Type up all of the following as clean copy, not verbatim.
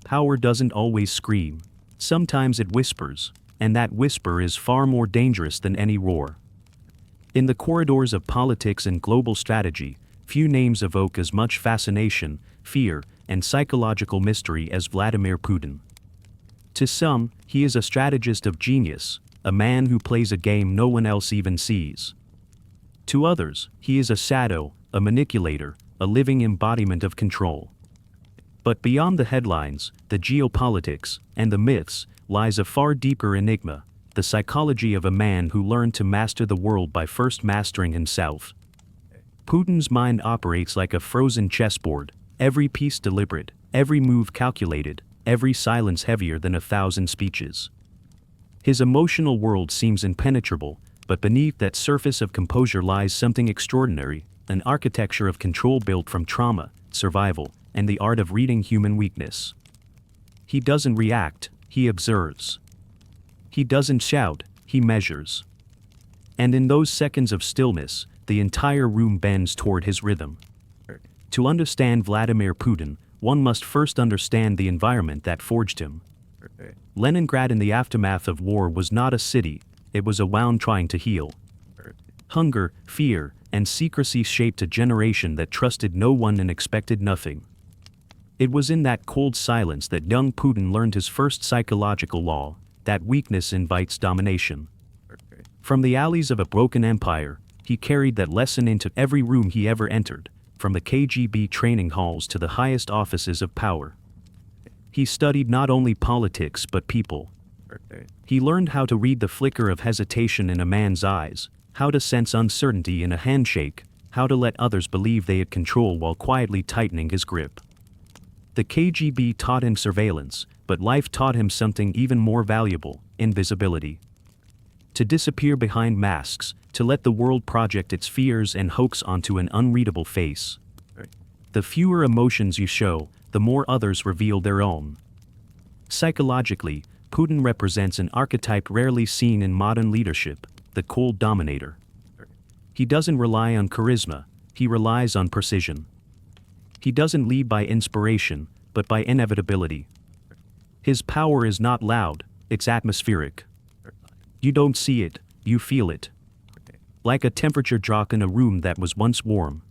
Power doesn't always scream. Sometimes it whispers, and that whisper is far more dangerous than any roar. In the corridors of politics and global strategy, few names evoke as much fascination, fear, and psychological mystery as Vladimir Putin. To some, he is a strategist of genius, a man who plays a game no one else even sees. To others, he is a shadow, a manipulator, a living embodiment of control. But beyond the headlines, the geopolitics, and the myths, lies a far deeper enigma, the psychology of a man who learned to master the world by first mastering himself. Putin's mind operates like a frozen chessboard, every piece deliberate, every move calculated, every silence heavier than 1,000 speeches. His emotional world seems impenetrable, but beneath that surface of composure lies something extraordinary, an architecture of control built from trauma, survival, and the art of reading human weakness. He doesn't react, he observes. He doesn't shout, he measures. And in those seconds of stillness, the entire room bends toward his rhythm. To understand Vladimir Putin, one must first understand the environment that forged him. Leningrad in the aftermath of war was not a city, it was a wound trying to heal. Hunger, fear, and secrecy shaped a generation that trusted no one and expected nothing. It was in that cold silence that young Putin learned his first psychological law, that weakness invites domination. From the alleys of a broken empire, he carried that lesson into every room he ever entered, from the KGB training halls to the highest offices of power. He studied not only politics but people. He learned how to read the flicker of hesitation in a man's eyes, how to sense uncertainty in a handshake, how to let others believe they had control while quietly tightening his grip. The KGB taught him surveillance, but life taught him something even more valuable, invisibility. To disappear behind masks, to let the world project its fears and hopes onto an unreadable face. The fewer emotions you show, the more others reveal their own. Psychologically, Putin represents an archetype rarely seen in modern leadership, the cold dominator. He doesn't rely on charisma, he relies on precision. He doesn't lead by inspiration, but by inevitability. His power is not loud, it's atmospheric. You don't see it, you feel it. Like a temperature drop in a room that was once warm.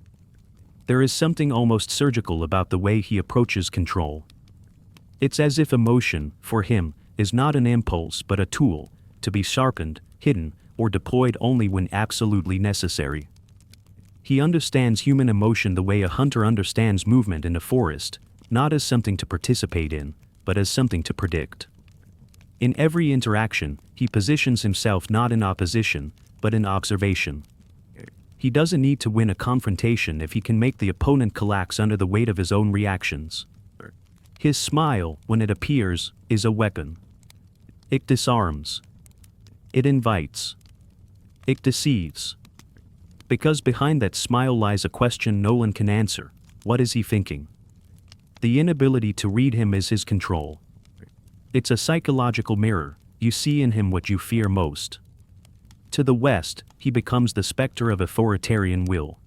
There is something almost surgical about the way he approaches control. It's as if emotion, for him, is not an impulse but a tool, to be sharpened, hidden, or deployed only when absolutely necessary. He understands human emotion the way a hunter understands movement in a forest, not as something to participate in, but as something to predict. In every interaction, he positions himself not in opposition, but in observation. He doesn't need to win a confrontation if he can make the opponent collapse under the weight of his own reactions. His smile, when it appears, is a weapon. It disarms. It invites. It deceives. Because behind that smile lies a question no one can answer: what is he thinking? The inability to read him is his control. It's a psychological mirror, you see in him what you fear most. To the West, he becomes the specter of authoritarian will.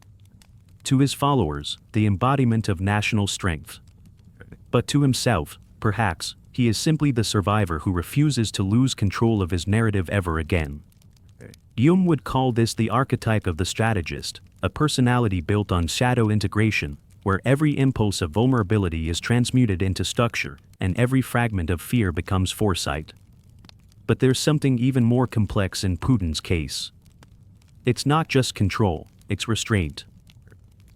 To his followers, the embodiment of national strength. But to himself, perhaps, he is simply the survivor who refuses to lose control of his narrative ever again. Jung would call this the archetype of the strategist, a personality built on shadow integration, where every impulse of vulnerability is transmuted into structure, and every fragment of fear becomes foresight. But there's something even more complex in Putin's case. It's not just control, it's restraint.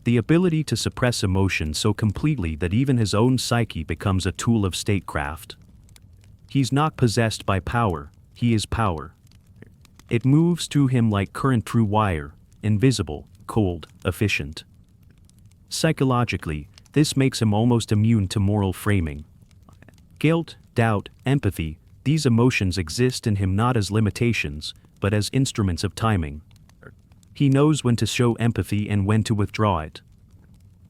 The ability to suppress emotion so completely that even his own psyche becomes a tool of statecraft. He's not possessed by power, he is power. It moves through him like current through wire, invisible, cold, efficient. Psychologically, this makes him almost immune to moral framing. Guilt, doubt, empathy, these emotions exist in him not as limitations, but as instruments of timing. He knows when to show empathy and when to withdraw it.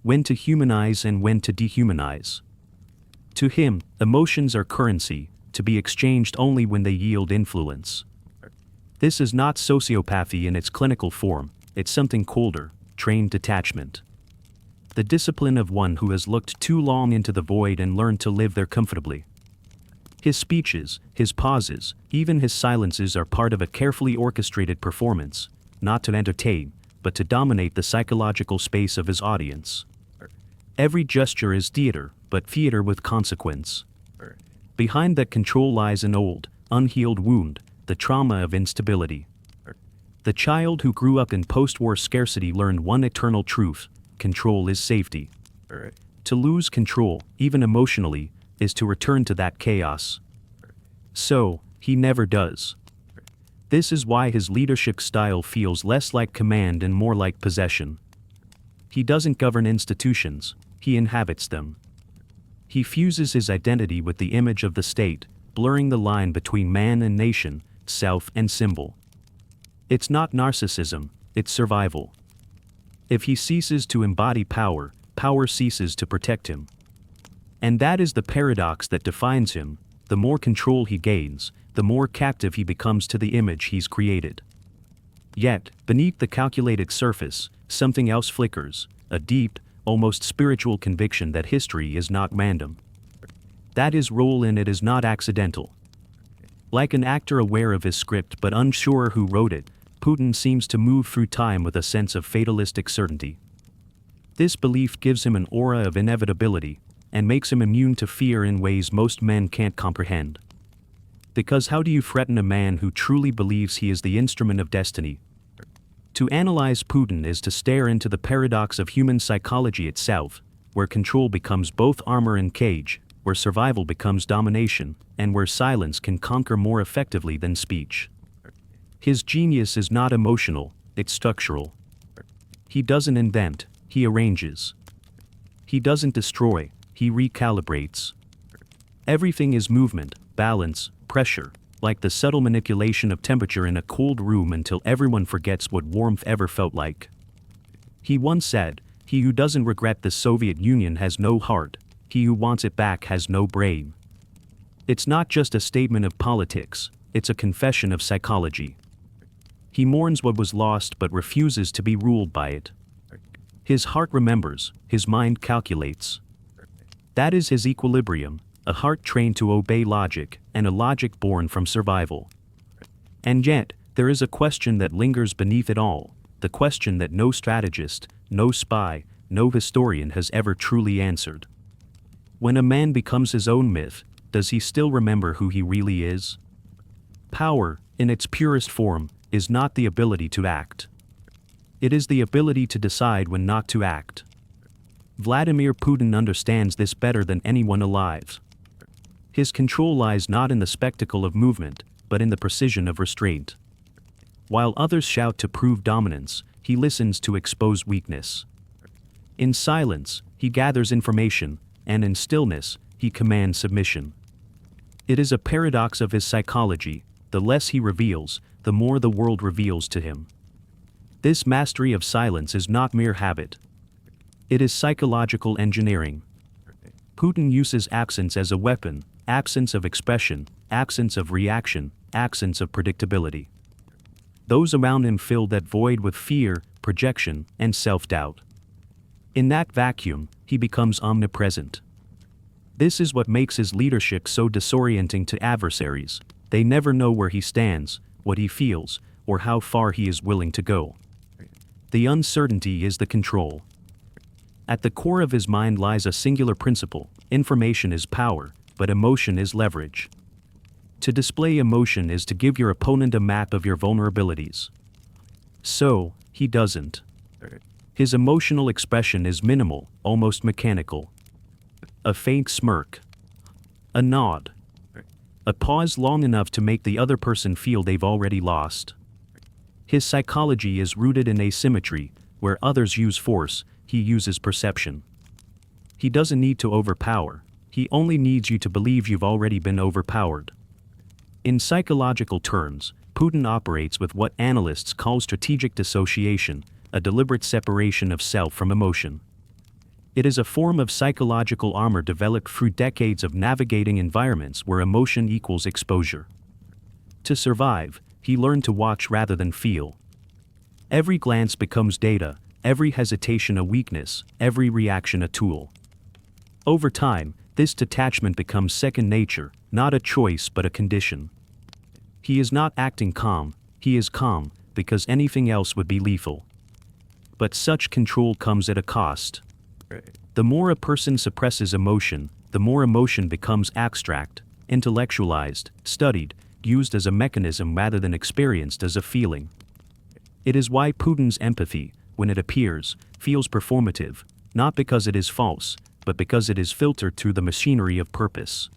When to humanize and when to dehumanize. To him, emotions are currency, to be exchanged only when they yield influence. This is not sociopathy in its clinical form, it's something colder, trained detachment. the discipline of one who has looked too long into the void and learned to live there comfortably. His speeches, his pauses, even his silences are part of a carefully orchestrated performance, not to entertain, but to dominate the psychological space of his audience. Every gesture is theater, but theater with consequence. Behind that control lies an old, unhealed wound, the trauma of instability. The child who grew up in post-war scarcity learned one eternal truth: control is safety. To lose control, even emotionally, is to return to that chaos. So, he never does. This is why his leadership style feels less like command and more like possession. He doesn't govern institutions, he inhabits them. He fuses his identity with the image of the state, blurring the line between man and nation, self and symbol. It's not narcissism, it's survival. If he ceases to embody power, power ceases to protect him. And that is the paradox that defines him: the more control he gains, the more captive he becomes to the image he's created. Yet, beneath the calculated surface, something else flickers, a deep, almost spiritual conviction that history is not random. That his role in it is not accidental. Like an actor aware of his script but unsure who wrote it, Putin seems to move through time with a sense of fatalistic certainty. This belief gives him an aura of inevitability, and makes him immune to fear in ways most men can't comprehend. Because how do you threaten a man who truly believes he is the instrument of destiny? To analyze Putin is to stare into the paradox of human psychology itself, where control becomes both armor and cage, where survival becomes domination, and where silence can conquer more effectively than speech. His genius is not emotional, it's structural. He doesn't invent, he arranges. He doesn't destroy, he recalibrates. Everything is movement, balance, pressure, like the subtle manipulation of temperature in a cold room until everyone forgets what warmth ever felt like. He once said, "He who doesn't regret the Soviet Union has no heart, he who wants it back has no brain." It's not just a statement of politics, it's a confession of psychology. He mourns what was lost but refuses to be ruled by it. His heart remembers, his mind calculates. That is his equilibrium, a heart trained to obey logic, and a logic born from survival. And yet, there is a question that lingers beneath it all, the question that no strategist, no spy, no historian has ever truly answered. When a man becomes his own myth, does he still remember who he really is? Power, in its purest form, is not the ability to act. It is the ability to decide when not to act. Vladimir Putin understands this better than anyone alive. His control lies not in the spectacle of movement, but in the precision of restraint. While others shout to prove dominance, he listens to expose weakness. In silence, he gathers information, and in stillness, he commands submission. It is a paradox of his psychology: the less he reveals, the more the world reveals to him. This mastery of silence is not mere habit. It is psychological engineering. Putin uses absence as a weapon: absence of expression, absence of reaction, absence of predictability. Those around him fill that void with fear, projection, and self-doubt. In that vacuum, he becomes omnipresent. This is what makes his leadership so disorienting to adversaries. They never know where he stands, what he feels, or how far he is willing to go. The uncertainty is the control. At the core of his mind lies a singular principle: information is power, but emotion is leverage. To display emotion is to give your opponent a map of your vulnerabilities. So, he doesn't. His emotional expression is minimal, almost mechanical. A faint smirk. A nod. A pause long enough to make the other person feel they've already lost. His psychology is rooted in asymmetry: where others use force, he uses perception. He doesn't need to overpower, he only needs you to believe you've already been overpowered. In psychological terms, Putin operates with what analysts call strategic dissociation, a deliberate separation of self from emotion. It is a form of psychological armor developed through decades of navigating environments where emotion equals exposure. To survive, he learned to watch rather than feel. Every glance becomes data, every hesitation a weakness, every reaction a tool. Over time, this detachment becomes second nature, not a choice but a condition. He is not acting calm, he is calm, because anything else would be lethal. But such control comes at a cost. The more a person suppresses emotion, the more emotion becomes abstract, intellectualized, studied, used as a mechanism rather than experienced as a feeling. It is why Putin's empathy, when it appears, feels performative, not because it is false, but because it is filtered through the machinery of purpose.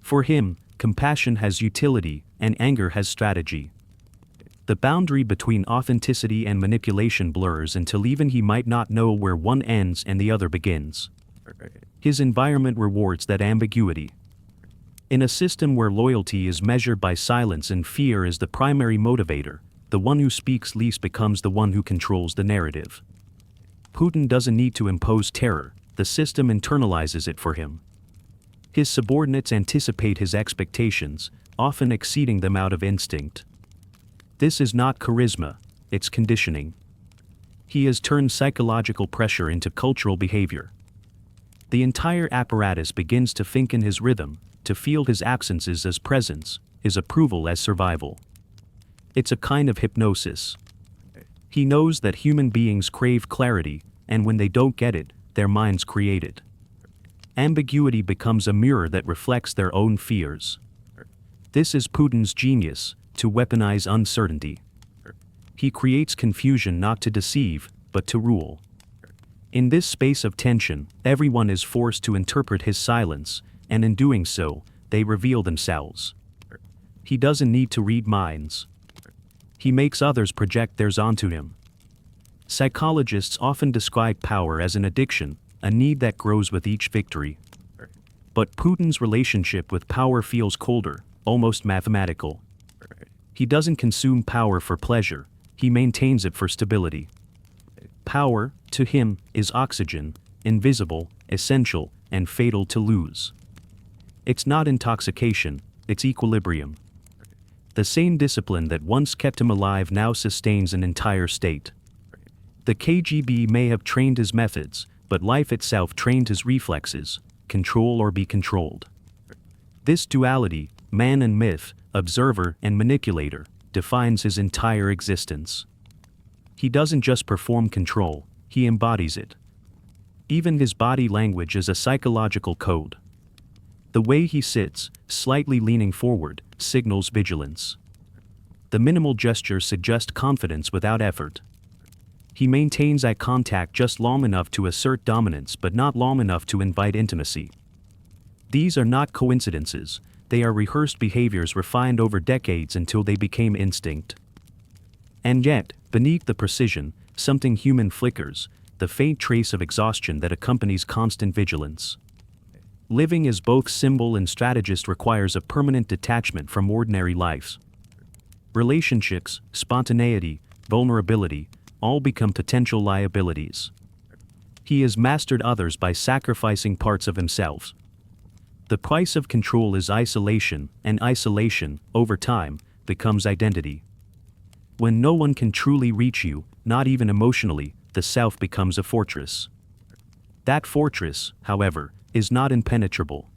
For him, compassion has utility, and anger has strategy. The boundary between authenticity and manipulation blurs until even he might not know where one ends and the other begins. His environment rewards that ambiguity. In a system where loyalty is measured by silence and fear is the primary motivator, the one who speaks least becomes the one who controls the narrative. Putin doesn't need to impose terror, the system internalizes it for him. His subordinates anticipate his expectations, often exceeding them out of instinct. This is not charisma, it's conditioning. He has turned psychological pressure into cultural behavior. The entire apparatus begins to think in his rhythm, to feel his absences as presence, his approval as survival. It's a kind of hypnosis. He knows that human beings crave clarity, and when they don't get it, their minds create it. Ambiguity becomes a mirror that reflects their own fears. This is Putin's genius, to weaponize uncertainty. He creates confusion not to deceive, but to rule. In this space of tension, everyone is forced to interpret his silence, and in doing so, they reveal themselves. He doesn't need to read minds. He makes others project theirs onto him. Psychologists often describe power as an addiction, a need that grows with each victory. But Putin's relationship with power feels colder, almost mathematical. He doesn't consume power for pleasure, he maintains it for stability. Power, to him, is oxygen, invisible, essential, and fatal to lose. It's not intoxication, it's equilibrium. The same discipline that once kept him alive now sustains an entire state. The KGB may have trained his methods, but life itself trained his reflexes, control or be controlled. This duality, man and myth, observer and manipulator, defines his entire existence. He doesn't just perform control, he embodies it. Even his body language is a psychological code. The way he sits, slightly leaning forward, signals vigilance. The minimal gestures suggest confidence without effort. He maintains eye contact just long enough to assert dominance but not long enough to invite intimacy. These are not coincidences, they are rehearsed behaviors refined over decades until they became instinct. And yet, beneath the precision, something human flickers, the faint trace of exhaustion that accompanies constant vigilance. Living as both symbol and strategist requires a permanent detachment from ordinary life. Relationships, spontaneity, vulnerability, all become potential liabilities. He has mastered others by sacrificing parts of himself. The price of control is isolation, and isolation, over time, becomes identity. When no one can truly reach you, not even emotionally, the self becomes a fortress. That fortress, however, is not impenetrable.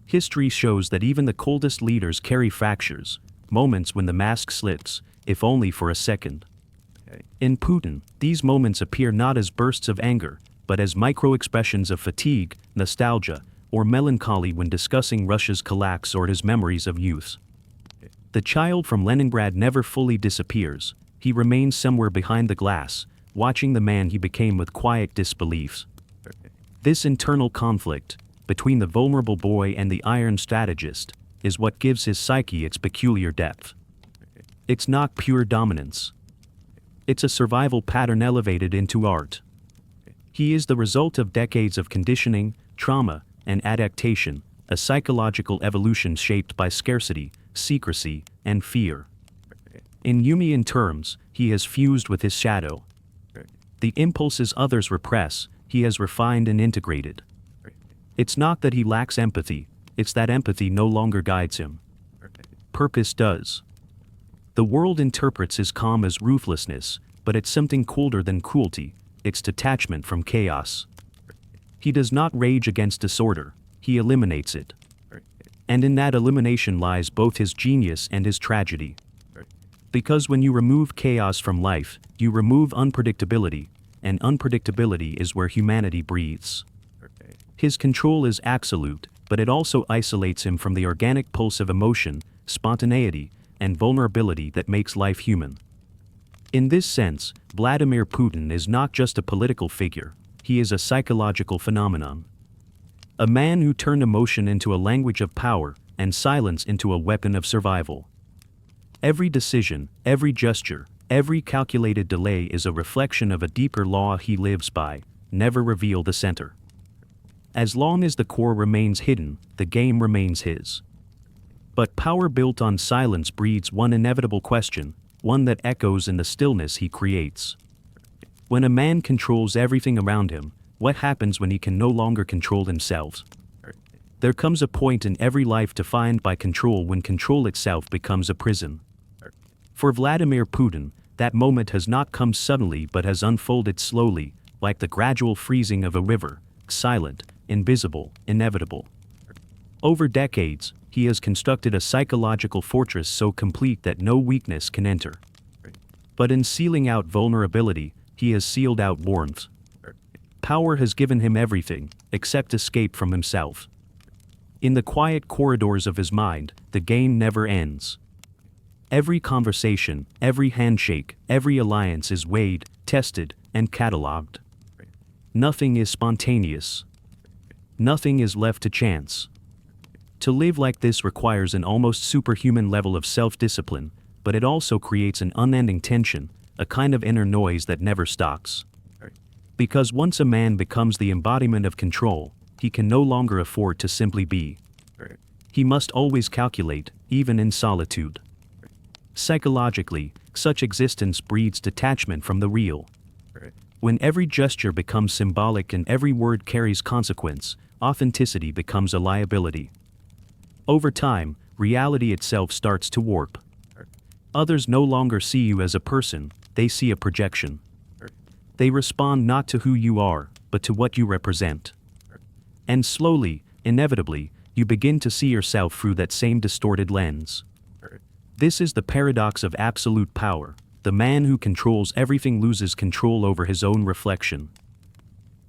History shows that even the coldest leaders carry fractures, moments when the mask slips, if only for a second. In Putin, these moments appear not as bursts of anger, but as micro-expressions of fatigue, nostalgia, or melancholy when discussing Russia's collapse or his memories of youth. The child from Leningrad never fully disappears, he remains somewhere behind the glass, watching the man he became with quiet disbelief. This internal conflict, between the vulnerable boy and the iron strategist, is what gives his psyche its peculiar depth. It's not pure dominance. It's a survival pattern elevated into art. He is the result of decades of conditioning, trauma, and adaptation, a psychological evolution shaped by scarcity, secrecy, and fear. In Jungian terms, he has fused with his shadow. The impulses others repress, he has refined and integrated. It's not that he lacks empathy, it's that empathy no longer guides him. Purpose does. The world interprets his calm as ruthlessness, but it's something colder than cruelty, it's detachment from chaos. He does not rage against disorder, he eliminates it. And in that elimination lies both his genius and his tragedy. Because when you remove chaos from life, you remove unpredictability, and unpredictability is where humanity breathes. His control is absolute, but it also isolates him from the organic pulse of emotion, spontaneity, and vulnerability that makes life human. In this sense, Vladimir Putin is not just a political figure, he is a psychological phenomenon. A man who turned emotion into a language of power, and silence into a weapon of survival. Every decision, every gesture, every calculated delay is a reflection of a deeper law he lives by: never reveal the center. As long as the core remains hidden, the game remains his. But power built on silence breeds one inevitable question, one that echoes in the stillness he creates. When a man controls everything around him, what happens when he can no longer control himself? There comes a point in every life defined by control when control itself becomes a prison. For Vladimir Putin, that moment has not come suddenly but has unfolded slowly, like the gradual freezing of a river, silent, invisible, inevitable. Over decades, he has constructed a psychological fortress so complete that no weakness can enter. But in sealing out vulnerability, he has sealed out warmth. Power has given him everything, except escape from himself. In the quiet corridors of his mind, the game never ends. Every conversation, every handshake, every alliance is weighed, tested, and catalogued. Nothing is spontaneous. Nothing is left to chance. To live like this requires an almost superhuman level of self-discipline, but it also creates an unending tension, a kind of inner noise that never stops. Because once a man becomes the embodiment of control, he can no longer afford to simply be. He must always calculate, even in solitude. Psychologically, such existence breeds detachment from the real. When every gesture becomes symbolic and every word carries consequence, authenticity becomes a liability. Over time, reality itself starts to warp. Others no longer see you as a person, they see a projection. They respond not to who you are, but to what you represent. And slowly, inevitably, you begin to see yourself through that same distorted lens. This is the paradox of absolute power. The man who controls everything loses control over his own reflection.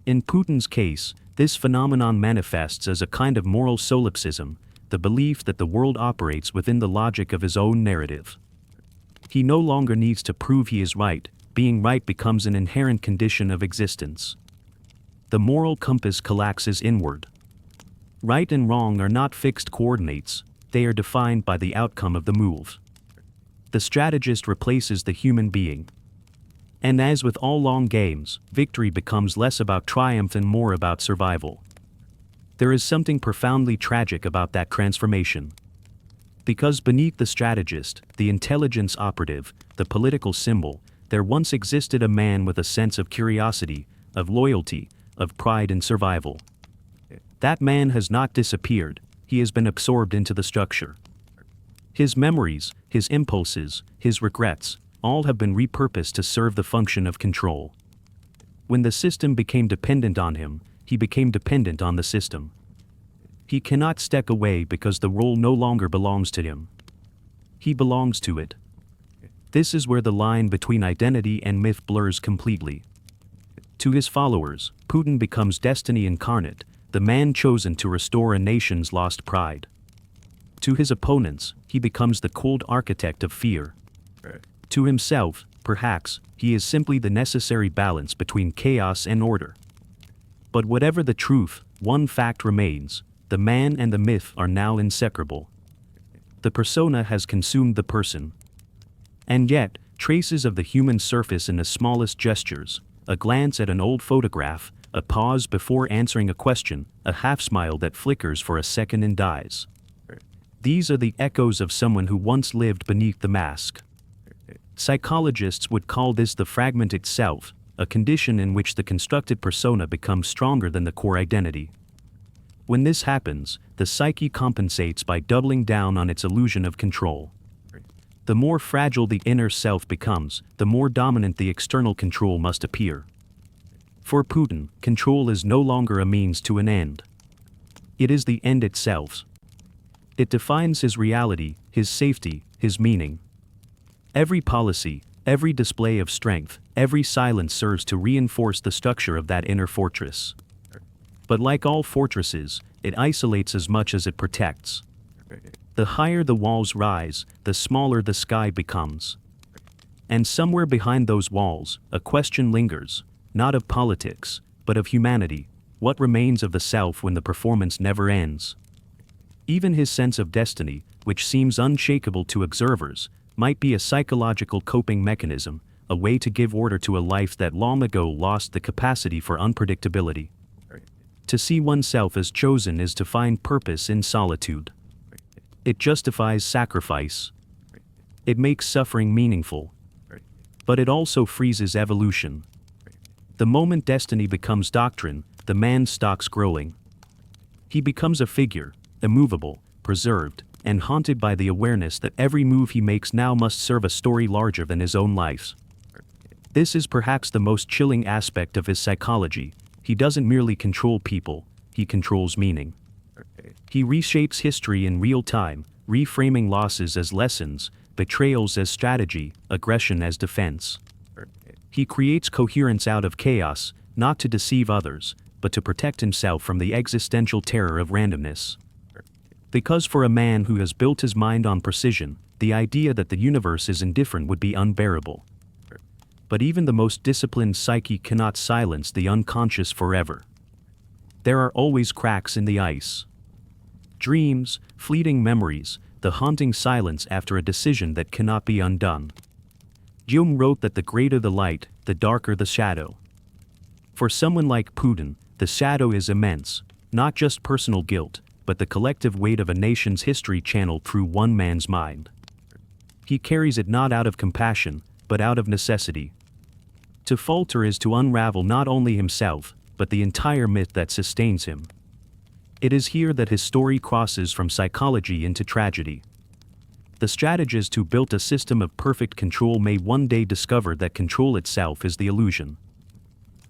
In Putin's case, this phenomenon manifests as a kind of moral solipsism, the belief that the world operates within the logic of his own narrative. He no longer needs to prove he is right, being right becomes an inherent condition of existence. The moral compass collapses inward. Right and wrong are not fixed coordinates, they are defined by the outcome of the move. The strategist replaces the human being. And as with all long games, victory becomes less about triumph and more about survival. There is something profoundly tragic about that transformation. Because beneath the strategist, the intelligence operative, the political symbol, there once existed a man with a sense of curiosity, of loyalty, of pride in survival. That man has not disappeared, he has been absorbed into the structure. His memories, his impulses, his regrets, all have been repurposed to serve the function of control. When the system became dependent on him, he became dependent on the system. He cannot step away because the role no longer belongs to him. He belongs to it. This is where the line between identity and myth blurs completely. To his followers, Putin becomes destiny incarnate, the man chosen to restore a nation's lost pride. To his opponents, he becomes the cold architect of fear. To himself, perhaps, he is simply the necessary balance between chaos and order. But whatever the truth, one fact remains: the man and the myth are now inseparable. The persona has consumed the person. And yet, traces of the human surface in the smallest gestures, a glance at an old photograph, a pause before answering a question, a half-smile that flickers for a second and dies. These are the echoes of someone who once lived beneath the mask. Psychologists would call this the fragment itself, a condition in which the constructed persona becomes stronger than the core identity. When this happens, the psyche compensates by doubling down on its illusion of control. The more fragile the inner self becomes, the more dominant the external control must appear. For Putin, control is no longer a means to an end. It is the end itself. It defines his reality, his safety, his meaning. Every policy, every display of strength, every silence serves to reinforce the structure of that inner fortress. But like all fortresses, it isolates as much as it protects. The higher the walls rise, the smaller the sky becomes. And somewhere behind those walls, a question lingers, not of politics, but of humanity. What remains of the self when the performance never ends? Even his sense of destiny, which seems unshakable to observers, might be a psychological coping mechanism, a way to give order to a life that long ago lost the capacity for unpredictability. To see oneself as chosen is to find purpose in solitude. It justifies sacrifice. It makes suffering meaningful. But it also freezes evolution. The moment destiny becomes doctrine, the man stops growing. He becomes a figure, immovable, preserved, and haunted by the awareness that every move he makes now must serve a story larger than his own life. This is perhaps the most chilling aspect of his psychology. He doesn't merely control people, he controls meaning. He reshapes history in real time, reframing losses as lessons, betrayals as strategy, aggression as defense. He creates coherence out of chaos, not to deceive others, but to protect himself from the existential terror of randomness. Because for a man who has built his mind on precision, the idea that the universe is indifferent would be unbearable. But even the most disciplined psyche cannot silence the unconscious forever. There are always cracks in the ice. Dreams, fleeting memories, the haunting silence after a decision that cannot be undone. Jung wrote that the greater the light, the darker the shadow. For someone like Putin, the shadow is immense, not just personal guilt, but the collective weight of a nation's history channeled through one man's mind. He carries it not out of compassion, but out of necessity. To falter is to unravel not only himself, but the entire myth that sustains him. It is here that his story crosses from psychology into tragedy. The strategist who built a system of perfect control may one day discover that control itself is the illusion.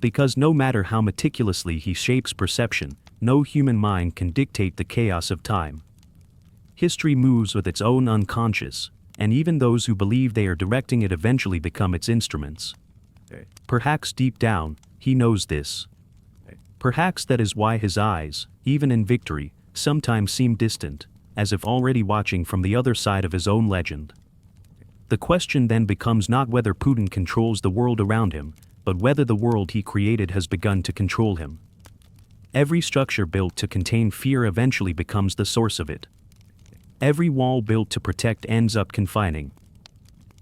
Because no matter how meticulously he shapes perception, no human mind can dictate the chaos of time. History moves with its own unconscious, and even those who believe they are directing it eventually become its instruments. Perhaps deep down, he knows this. Perhaps that is why his eyes, even in victory, sometimes seem distant, as if already watching from the other side of his own legend. The question then becomes not whether Putin controls the world around him, but whether the world he created has begun to control him. Every structure built to contain fear eventually becomes the source of it. Every wall built to protect ends up confining.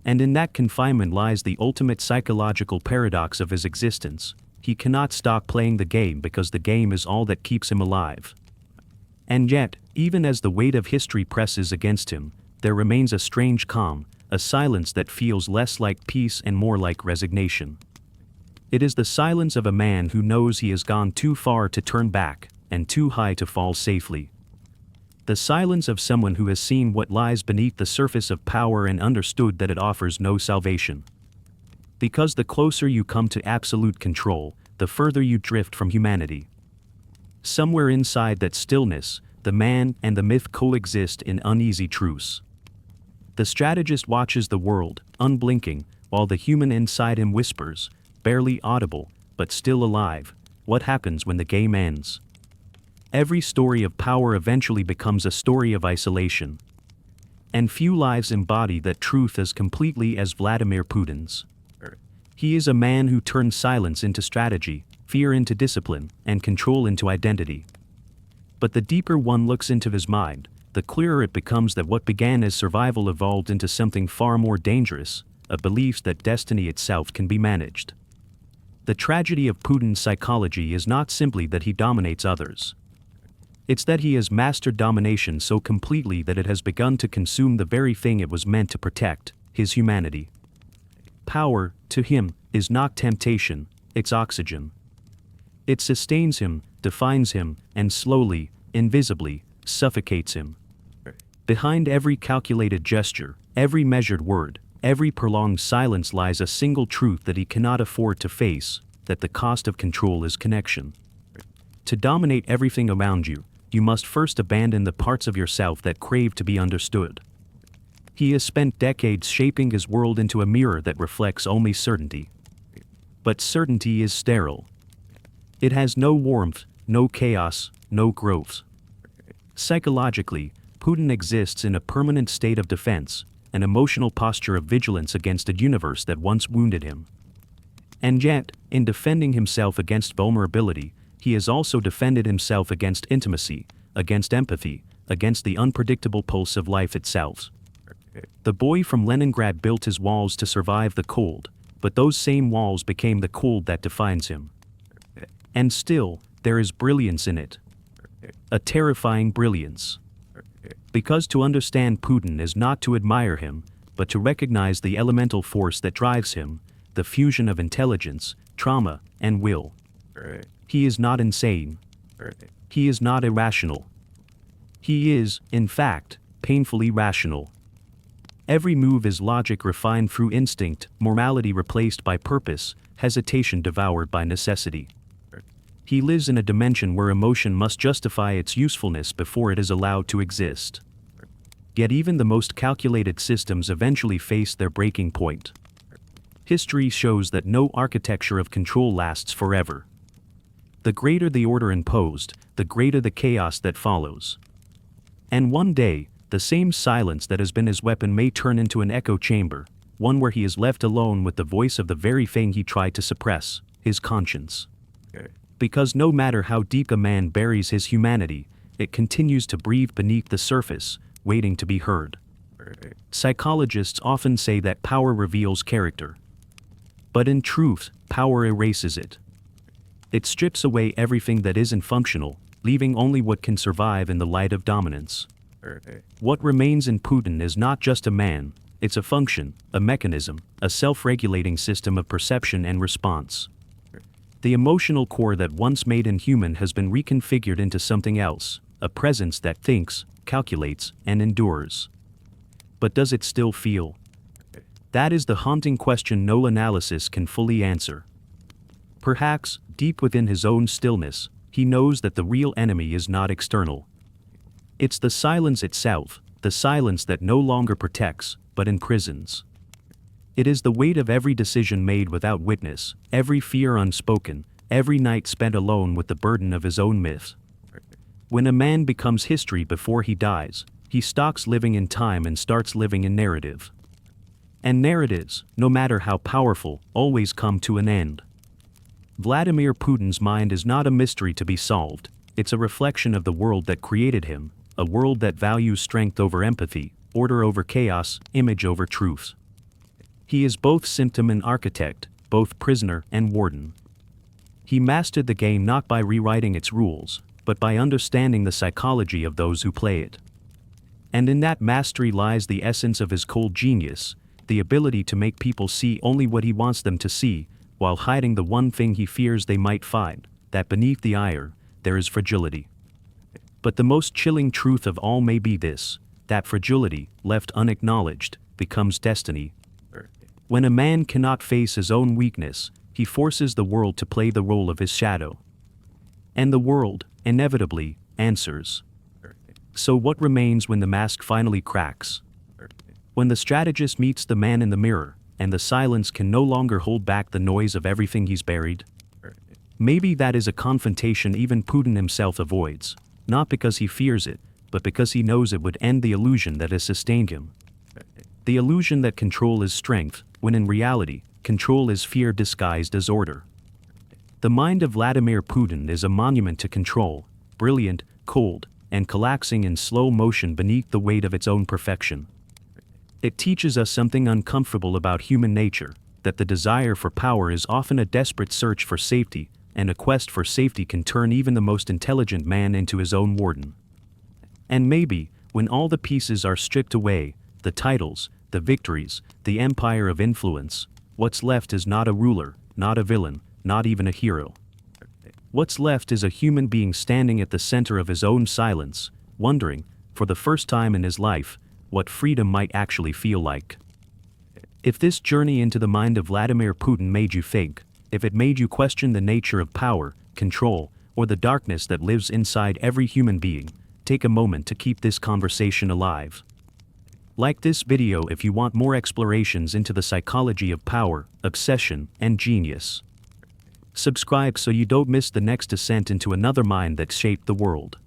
And in that confinement lies the ultimate psychological paradox of his existence. He cannot stop playing the game because the game is all that keeps him alive. And yet, even as the weight of history presses against him, there remains a strange calm, a silence that feels less like peace and more like resignation. It is the silence of a man who knows he has gone too far to turn back, and too high to fall safely. The silence of someone who has seen what lies beneath the surface of power and understood that it offers no salvation. Because the closer you come to absolute control, the further you drift from humanity. Somewhere inside that stillness, the man and the myth coexist in uneasy truce. The strategist watches the world, unblinking, while the human inside him whispers, barely audible, but still alive, what happens when the game ends? Every story of power eventually becomes a story of isolation. And few lives embody that truth as completely as Vladimir Putin's. He is a man who turns silence into strategy, fear into discipline, and control into identity. But the deeper one looks into his mind, the clearer it becomes that what began as survival evolved into something far more dangerous, a belief that destiny itself can be managed. The tragedy of Putin's psychology is not simply that he dominates others. It's that he has mastered domination so completely that it has begun to consume the very thing it was meant to protect, his humanity. Power, to him, is not temptation, it's oxygen. It sustains him, defines him, and slowly, invisibly, suffocates him. Behind every calculated gesture, every measured word, every prolonged silence lies a single truth that he cannot afford to face, that the cost of control is connection. To dominate everything around you, you must first abandon the parts of yourself that crave to be understood. He has spent decades shaping his world into a mirror that reflects only certainty. But certainty is sterile. It has no warmth, no chaos, no growth. Psychologically, Putin exists in a permanent state of defense, an emotional posture of vigilance against a universe that once wounded him. And yet, in defending himself against vulnerability, he has also defended himself against intimacy, against empathy, against the unpredictable pulse of life itself. The boy from Leningrad built his walls to survive the cold, but those same walls became the cold that defines him. And still, there is brilliance in it. A terrifying brilliance. Because to understand Putin is not to admire him, but to recognize the elemental force that drives him, the fusion of intelligence, trauma, and will. He is not insane. He is not irrational. He is, in fact, painfully rational. Every move is logic refined through instinct, morality replaced by purpose, hesitation devoured by necessity. He lives in a dimension where emotion must justify its usefulness before it is allowed to exist. Yet even the most calculated systems eventually face their breaking point. History shows that no architecture of control lasts forever. The greater the order imposed, the greater the chaos that follows. And one day, the same silence that has been his weapon may turn into an echo chamber, one where he is left alone with the voice of the very thing he tried to suppress, his conscience. Because no matter how deep a man buries his humanity, it continues to breathe beneath the surface, waiting to be heard. Psychologists often say that power reveals character. But in truth, power erases it. It strips away everything that isn't functional, leaving only what can survive in the light of dominance. What remains in Putin is not just a man, it's a function, a mechanism, a self-regulating system of perception and response. The emotional core that once made him human has been reconfigured into something else, a presence that thinks, calculates, and endures. But does it still feel? That is the haunting question no analysis can fully answer. Perhaps, deep within his own stillness, he knows that the real enemy is not external. It's the silence itself, the silence that no longer protects, but imprisons. It is the weight of every decision made without witness, every fear unspoken, every night spent alone with the burden of his own myth. When a man becomes history before he dies, he stops living in time and starts living in narrative. And narratives, no matter how powerful, always come to an end. Vladimir Putin's mind is not a mystery to be solved, it's a reflection of the world that created him, a world that values strength over empathy, order over chaos, image over truth. He is both symptom and architect, both prisoner and warden. He mastered the game not by rewriting its rules, but by understanding the psychology of those who play it. And in that mastery lies the essence of his cold genius, the ability to make people see only what he wants them to see, while hiding the one thing he fears they might find, that beneath the ire, there is fragility. But the most chilling truth of all may be this, that fragility, left unacknowledged, becomes destiny. When a man cannot face his own weakness, he forces the world to play the role of his shadow. And the world, inevitably, answers. So what remains when the mask finally cracks? When the strategist meets the man in the mirror, and the silence can no longer hold back the noise of everything he's buried? Maybe that is a confrontation even Putin himself avoids, not because he fears it, but because he knows it would end the illusion that has sustained him. The illusion that control is strength, when in reality, control is fear disguised as order. The mind of Vladimir Putin is a monument to control, brilliant, cold, and collapsing in slow motion beneath the weight of its own perfection. It teaches us something uncomfortable about human nature, that the desire for power is often a desperate search for safety, and a quest for safety can turn even the most intelligent man into his own warden. And maybe, when all the pieces are stripped away, the titles, the victories, the empire of influence, what's left is not a ruler, not a villain, not even a hero. What's left is a human being standing at the center of his own silence, wondering, for the first time in his life, what freedom might actually feel like. If this journey into the mind of Vladimir Putin made you think, if it made you question the nature of power, control, or the darkness that lives inside every human being, take a moment to keep this conversation alive. Like this video if you want more explorations into the psychology of power, obsession, and genius. Subscribe so you don't miss the next descent into another mind that shaped the world.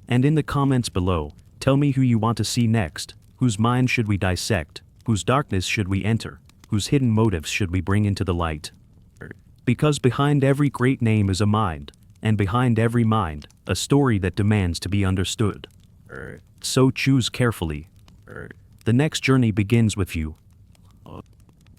And in the comments below, tell me who you want to see next, whose mind should we dissect, whose darkness should we enter, whose hidden motives should we bring into the light. Because behind every great name is a mind, and behind every mind, a story that demands to be understood. So choose carefully. The next journey begins with you,